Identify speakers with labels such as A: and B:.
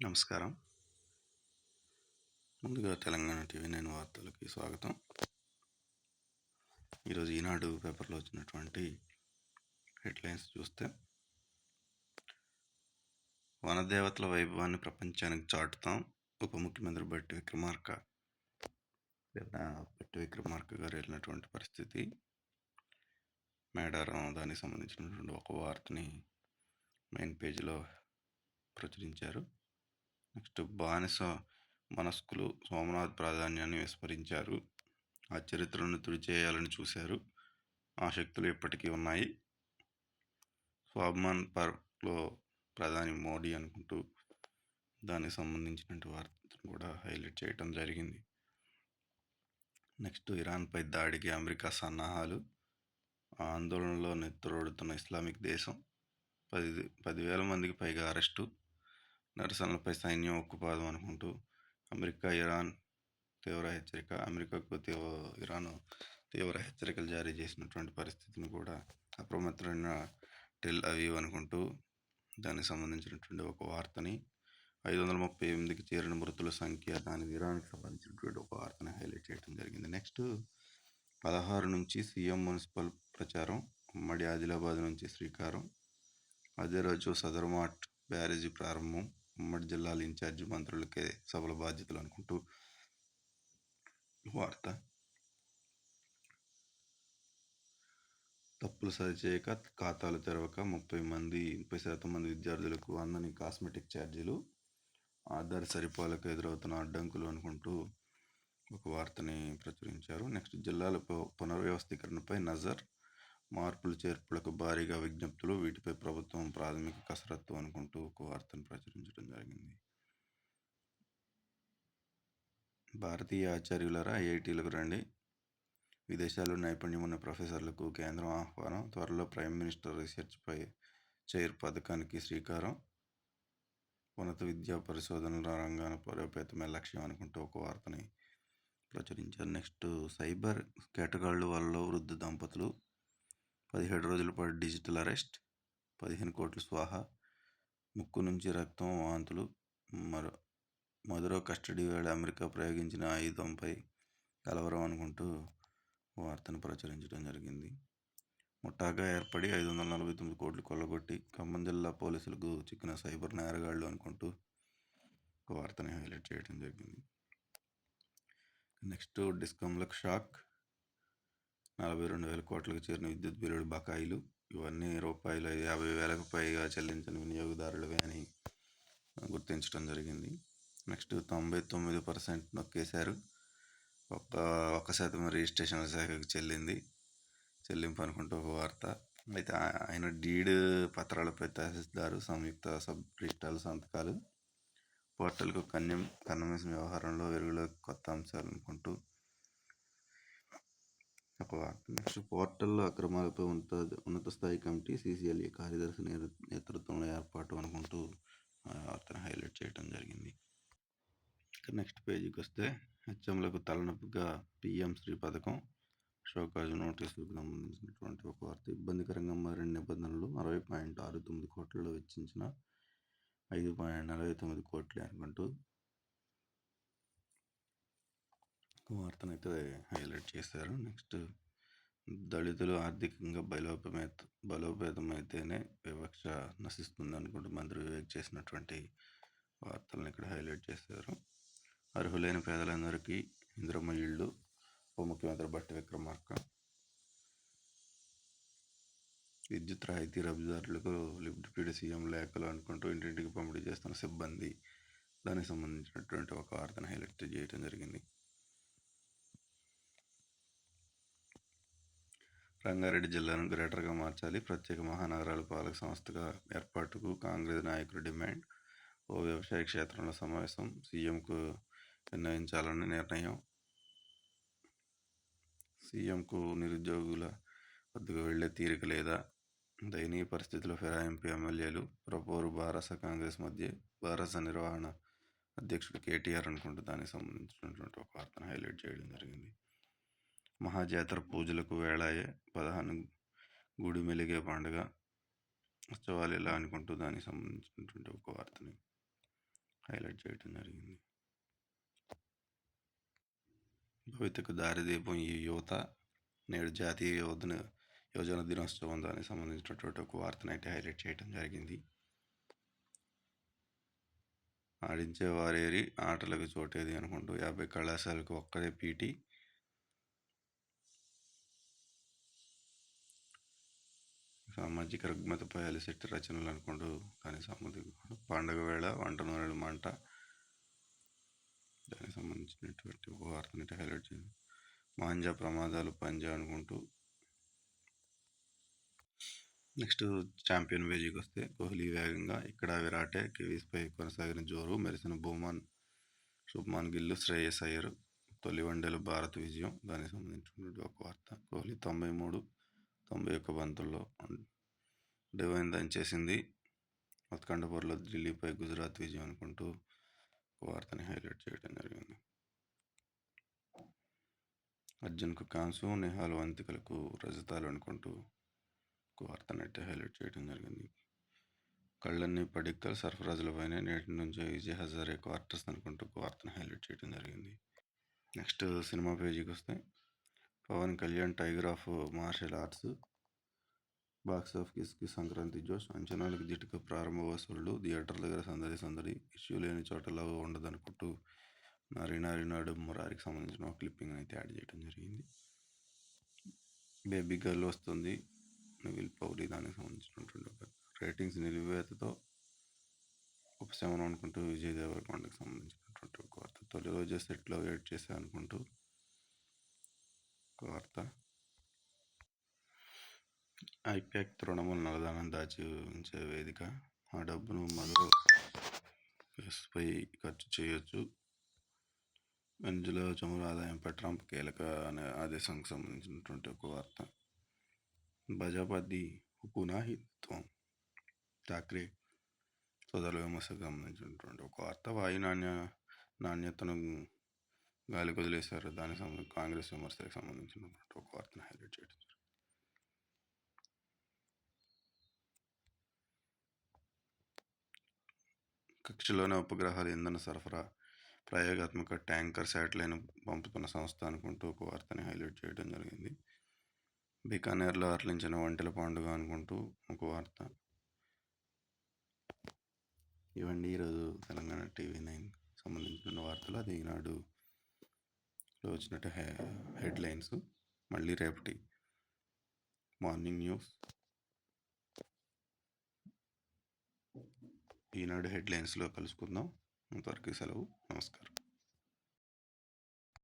A: నమస్కారం. ముందుగా తెలంగాణ టీవీ 9 వార్తలకి స్వాగతం. ఈరోజు ఈనాడు పేపర్లో వచ్చినటువంటి హెడ్లైన్స్ చూస్తే, వనదేవతల వైభవాన్ని ప్రపంచానికి చాటుతాం, ఉప ముఖ్యమంత్రి బట్టి విక్రమార్క గారు వెళ్ళినటువంటి పరిస్థితి. మేడారం దానికి సంబంధించినటువంటి ఒక వార్తని మెయిన్ పేజీలో ప్రచురించారు. నెక్స్ట్, బానిస మనస్కులు సోమనాథ్ ప్రాధాన్యాన్ని విస్మరించారు, ఆ చరిత్రను తుడిచేయాలని చూశారు, ఆ శక్తులు ఇప్పటికీ ఉన్నాయి. స్వాభిమాన్ పర్వ్లో ప్రధాని మోడీ అనుకుంటూ దానికి సంబంధించినటువంటి వార్తను కూడా హైలైట్ చేయడం జరిగింది. నెక్స్ట్, ఇరాన్పై దాడికి అమెరికా సన్నాహాలు, ఆందోళనలో నెత్తురోడుతున్న ఇస్లామిక్ దేశం, 10,000 మందికి పైగా అరెస్టు, నిరసనలపై సైన్యం ఉక్కుపాదం అనుకుంటూ ఇరాన్ తీవ్ర హెచ్చరిక, అమెరికాకు ఇరాన్ తీవ్ర హెచ్చరికలు జారీ చేసినటువంటి పరిస్థితిని కూడా అప్రమత్తమైన టెల్ అవీవ్ అనుకుంటూ దానికి సంబంధించినటువంటి ఒక వార్తని 538కి చేరిన మృతుల సంఖ్య, దానికి ఇరాన్కి సంబంధించినటువంటి ఒక వార్తని హైలైట్ చేయడం జరిగింది. నెక్స్ట్, 16 నుంచి సీఎం మున్సిపల్ ప్రచారం, ఉమ్మడి ఆదిలాబాద్ నుంచి శ్రీకారం, అదే రోజు సదర్మాట్ బ్యారేజీ ప్రారంభం, ఉమ్మడి జిల్లాల ఇన్ఛార్జి మంత్రులకే సభల బాధ్యతలు అనుకుంటూ వార్త. తప్పులు సరిచేయక ఖాతాలు తెరవక 30% మంది విద్యార్థులకు అందని కాస్మెటిక్ ఛార్జీలు, ఆధార్ సరిపోలక ఎదురవుతున్న అడ్డంకులు అనుకుంటూ ఒక వార్తని ప్రచురించారు. నెక్స్ట్, జిల్లాల పునర్వ్యవస్థీకరణపై నజర్, మార్పులు చేర్పులకు భారీగా విజ్ఞప్తులు, వీటిపై ప్రభుత్వం ప్రాథమిక కసరత్తు అనుకుంటూ ఒక వార్తను ప్రచురించడం జరిగింది. భారతీయ ఆచార్యులరా, ఐఐటీలకు రండి, విదేశాల్లో నైపుణ్యం ఉన్న ప్రొఫెసర్లకు కేంద్రం ఆహ్వానం, త్వరలో ప్రైమ్ మినిస్టర్ రీసెర్చ్పై చైర్ పథకానికి శ్రీకారం, ఉన్నత విద్యా పరిశోధనల రంగాన బలోపేతమే లక్ష్యం అనుకుంటూ ఒక వార్తని ప్రచురించారు. నెక్స్ట్, సైబర్ కేటగాళ్ల వల్ల వృద్ధ దంపతులు, 17 రోజుల పాటు డిజిటల్ అరెస్ట్, 15 కోట్లు స్వాహా, ముక్కు నుంచి రక్తం, వాంతులు, మధురో కస్టడీ వేళ అమెరికా ప్రయోగించిన ఆయుధంపై కలవరం అనుకుంటూ వార్తను ప్రచురించడం జరిగింది. ముఠాగా ఏర్పడి 549 కోట్లు కొల్లగొట్టి ఖమ్మం జిల్లా పోలీసులకు చిక్కిన సైబర్ నేరగాళ్లు అనుకుంటూ ఒక వార్తని హైలైట్ చేయడం జరిగింది. నెక్స్ట్, డిస్కంలకు షాక్, 42,000 కోట్లకు చేరిన విద్యుత్ బిల్లుల బకాయిలు, ఇవన్నీ రూపాయలు 50,000కు పైగా చెల్లించిన వినియోగదారులవే అని గుర్తించడం జరిగింది. నెక్స్ట్, 99% నొక్కేశారు, 1% రిజిస్ట్రేషన్ల శాఖకు చెల్లింపు అనుకుంటూ ఒక వార్త. అయితే ఆయన డీడ్ పత్రాలపై తహసీల్దారు సంయుక్త సబ్ రిజిస్ట్రార్ల సంతకాలు, పోర్టల్కు కన్నమేసిన వ్యవహారంలో వెలుగులోకి కొత్త అంశాలు అనుకుంటూ ఒక వార్త. నెక్స్ట్, పోర్టల్లో అక్రమాలపై ఉన్నత స్థాయి కమిటీ, సీసీఎల్ఏ కార్యదర్శి నేతృత్వంలో ఏర్పాటు అనుకుంటూ వార్తను హైలైట్ చేయడం జరిగింది. నెక్స్ట్ పేజీకి వస్తే, హెచ్ఎంలకు తలనొప్పిగా పీఎం శ్రీ పథకం, షోకాజు నోటీసులకు సంబంధించినటువంటి ఒక వార్త. ఇబ్బందికరంగా మారిన నిబంధనలు, 60.69 కోట్లలో వెచ్చించిన 5.49 కోట్లే అనుకుంటూ వార్తనైతే హైలైట్ చేశారు. నెక్స్ట్, దళితులు ఆర్థికంగా బలోపేతమైతేనే వివక్ష నశిస్తుంది అనుకుంటూ మంత్రి వివేక్ చేసినటువంటి వార్తలను ఇక్కడ హైలైట్ చేశారు. అర్హులైన పేదలందరికీ ఇందిరమ్మ ఇళ్ళు, ఉప ముఖ్యమంత్రి బట్టి విక్రమార్క, విద్యుత్ రాయితీ లబ్ధిదారులకు డిప్యూటీ సీఎం లేఖలు అనుకుంటూ ఇంటింటికి పంపిణీ చేస్తున్న సిబ్బంది, దానికి సంబంధించినటువంటి ఒక వార్తను హైలైట్ చేయడం జరిగింది. రంగారెడ్డి జిల్లాను గ్రేటర్గా మార్చాలి, ప్రత్యేక మహానగరాల పాలక సంస్థగా ఏర్పాటుకు కాంగ్రెస్ నాయకులు డిమాండ్, ఓ వ్యవసాయ క్షేత్రంలో సమావేశం, సీఎంకు విన్నవించాలని నిర్ణయం, సీఎంకు నిరుద్యోగుల వద్దకు వెళ్లే తీరిక లేదా, దయనీయ పరిస్థితిలో ఫిరాయింపు ఎమ్మెల్యేలు, ప్రపోరు బారాస కాంగ్రెస్ మధ్య, బారాస నిర్వహణ అధ్యక్షుడు కేటీఆర్ అనుకుంటూ దానికి సంబంధించినటువంటి ఒక వార్తను హైలైట్ చేయడం జరిగింది. మహాజాతర పూజలకు వేళాయే, 15 గుడి మెలిగే పండుగ, ఉత్సవాలు ఎలా అనుకుంటూ దానికి సంబంధించినటువంటి ఒక వార్తని హైలైట్ చేయడం జరిగింది. భవితకు దారిదీపం ఈ యువత నేడు జాతీయ యువజన దినోత్సవం దానికి సంబంధించినటువంటి ఒక వార్తనైతే హైలైట్ చేయడం జరిగింది. ఆడించే వారేరి ఆటలకు చోటేది అనుకుంటూ 50 కళాశాలకు ఒక్కడే పీటీ. సామాజిక రుగ్మతపై అలిశెట్టి రచనలు అనుకుంటూ దానికి సంబంధించి పండగ వేళ వంట నూనెలు మంట దానికి సంబంధించినటువంటి ఒక వార్తని హైలైట్ చేయండి. మాంజా ప్రమాదాలు పంజా అనుకుంటూ. నెక్స్ట్ ఛాంపియన్ పేజీకి వస్తే కోహ్లీ వేగంగా ఇక్కడ విరాటే కివీస్పై కొనసాగిన జోరు మెరిసిన శుభ్మాన్ గిల్లు శ్రేయస్ అయ్యర్ తొలి వన్డేలో భారత్ విజయం దానికి సంబంధించినటువంటి ఒక వార్త. కోహ్లీ 91 బంతుల్లో డివైన్ దంచేసింది. ఉత్కంఠపూర్లో ఢిల్లీపై గుజరాత్ విజయం అనుకుంటూ వార్తని హైలైట్ చేయడం జరిగింది. అర్జున్కు కాంసు నిహాల్ వంతికలకు రజతాలు అనుకుంటూ వార్తని అయితే హైలైట్ చేయడం జరిగింది. కళ్ళన్నీ పడిక్కల్ సర్ఫరాజులపైనే నేటి నుంచి విజయ్ హజారే క్వార్టర్స్ అనుకుంటూ వార్తను హైలైట్ చేయడం జరిగింది. నెక్స్ట్ సినిమా పేజీకి వస్తే Pawan Kalyan tiger of martial arts బాక్సాఫీస్కి సంక్రాంతి జోష్ అంచనాలకు జిటుక ప్రారంభ వసూళ్లు థియేటర్ల దగ్గర సందడి ఇష్యూ లేని చోటలా ఉండదనుకుంటూ నాడు మురారికి సంబంధించిన ఒక క్లిప్పింగ్ అయితే యాడ్ చేయడం జరిగింది. బేబీ గర్ల్ వస్తుంది నివిల్ పౌలి దానికి సంబంధించినటువంటి ఒక రేటింగ్స్ నిలువేతతో ఉపశమనం అనుకుంటూ విజయ్ దేవరకొండకి సంబంధించినటువంటి ఒక వార్త. తొలి రోజే సెట్లో వెయిట్ చేసే అనుకుంటూ ఒక వార్త. ఐప్యాక్ తృణమూల నల్లధనం దాచి ఉంచే వేదిక ఆ డబ్బును మరో కేసుపై ఖర్చు చేయొచ్చు. వెనిజులా చమురు ఆదాయంపై ట్రంప్ కీలక అనే ఆదేశానికి సంబంధించినటువంటి ఒక వార్త. భాజపాది హుకునా హిందుత్వం ఠాక్రే సోదరుల విమర్శకు సంబంధించినటువంటి ఒక వార్త. వాయు నాణ్యతను గాలికి వదిలేశారు దానికి సంబంధించి కాంగ్రెస్ విమర్శలకు సంబంధించినటువంటి ఒక వార్తను హైలైట్ చేయడం. కక్షలోని ఉపగ్రహాల ఇంధన సరఫరా ప్రయోగాత్మక ట్యాంకర్ శాటిలైన్ పంపుతున్న సంస్థ అనుకుంటూ ఒక వార్తని హైలైట్ చేయడం జరిగింది. బికానేర్లో అర్లించిన వంటల పండుగ అనుకుంటూ ఒక వార్త. ఇవన్నీ ఈరోజు తెలంగాణ TV9 సంబంధించిన వార్తలు. అది ఈనాడులో వచ్చినట్టు హెడ్లైన్స్. మళ్ళీ రేపటి మార్నింగ్ న్యూస్ ఈనాడు హెడ్లైన్స్లో కలుసుకుందాం. అంతవరకు సెలవు. నమస్కారం.